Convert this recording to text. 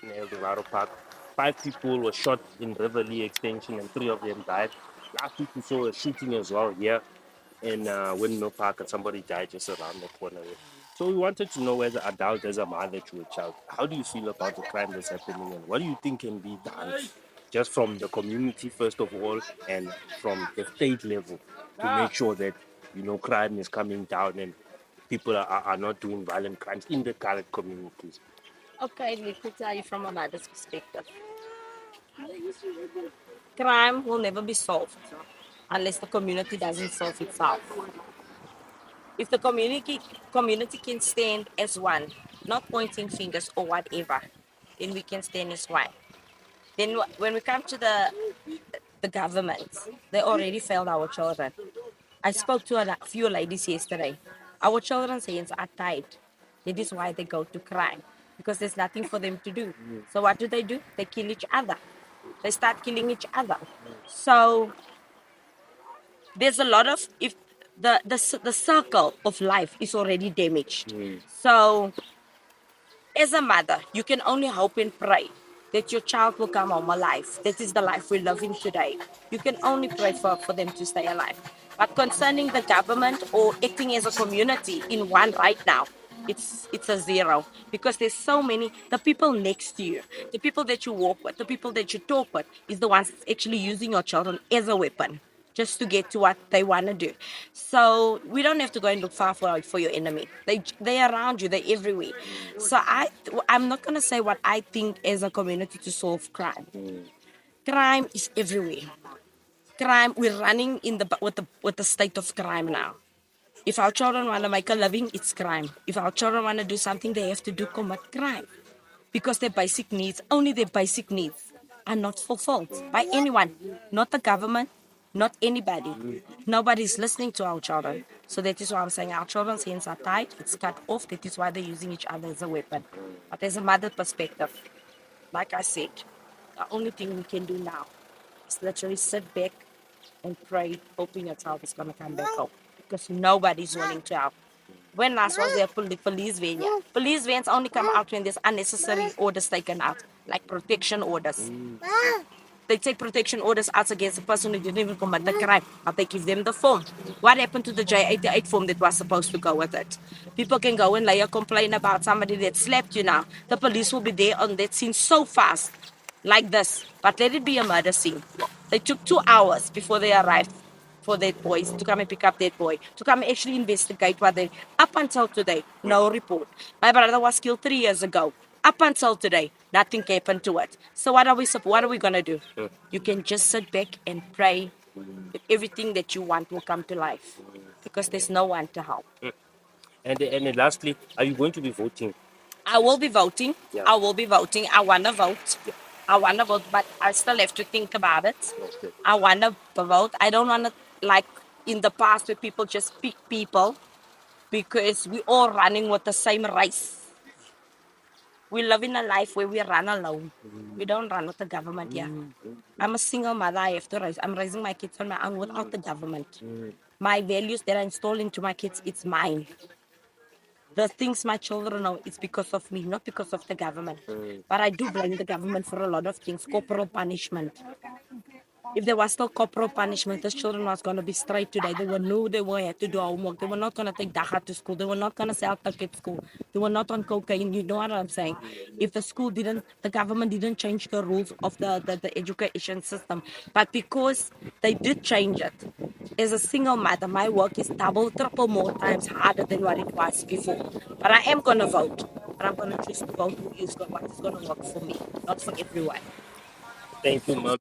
in El Dorado Park. 5 people were shot in Riverly Extension and 3 of them died. Last week we saw a shooting as well here in Windmill Park and somebody died just around the corner here. So we wanted to know as an adult, as a mother to a child, how do you feel about the crime that's happening and what do you think can be done just from the community first of all and from the state level to make sure that crime is coming down and people are not doing violent crimes in the current communities. Okay, let me tell you from a mother's perspective. Crime will never be solved unless the community doesn't solve itself. If the community can stand as one, not pointing fingers or whatever, then we can stand as one. Then when we come to the government, they already failed our children. I spoke to a few ladies yesterday. Our children's hands are tied. That is why they go to crime because there's nothing for them to do. So what do? They kill each other. They start killing each other. So there's a lot of if the circle of life is already damaged. So as a mother, you can only hope and pray that your child will come home alive. That is the life we're living today. You can only pray for them to stay alive. But concerning the government or acting as a community in one right now, it's a zero because there's so many. The people next to you, the people that you walk with, the people that you talk with, is the ones actually using your children as a weapon just to get to what they want to do. So we don't have to go and look far for your enemy. They're around you. They're everywhere. So I'm not gonna say what I think as a community to solve crime. Crime is everywhere. Crime. We're running in with the state of crime now. If our children want to make a living, it's crime. If our children want to do something, they have to do commit crime because their basic needs, only their basic needs, are not fulfilled by anyone, not the government, not anybody. Nobody's listening to our children. So that is why I'm saying our children's hands are tied, it's cut off. That is why they're using each other as a weapon. But as a mother perspective, like I said, the only thing we can do now is literally sit back and pray, hoping your child is going to come back home because nobody's willing to help. When last was there police van? Yeah. Police vans only come out when there's unnecessary orders taken out, like protection orders. They take protection orders out against the person who didn't even commit the crime, but they give them the form. What happened to the J88 form that was supposed to go with it? People can go and lay a complaint about somebody that slapped you now. The police will be there on that scene so fast, like this. But let it be a murder scene. They took 2 hours before they arrived for that boys to come and pick up that boy, to come and actually investigate what they. Up until today, no report. My brother was killed 3 years ago. Up until today, nothing happened to it. So what are we gonna do? You can just sit back and pray that everything that you want will come to life, because there's no one to help. And lastly, are you going to be voting? I will be voting. Yeah. I will be voting. I wanna vote. I wanna vote, but I still have to think about it. Okay. I wanna vote. I don't wanna like in the past where people just pick people because we all running with the same race. We live in a life where we run alone. We don't run with the government here. I'm a single mother. I have to raise. I'm raising my kids on my own without the government. My values that I install into my kids, it's mine. The things my children know, it's because of me, not because of the government. But I do blame the government for a lot of things. Corporal punishment. If there was still corporal punishment, those children was going to be straight today. They would know they were had to do homework. They were not going to take dacha to school. They were not going to sell coke at school. They were not on cocaine. You know what I'm saying? If the government didn't change the rules of the education system. But because they did change it, as a single mother, my work is double, triple more times harder than what it was before. But I am going to vote. But I'm going to choose to vote what is going to work for me, not for everyone. Thank you, Mom.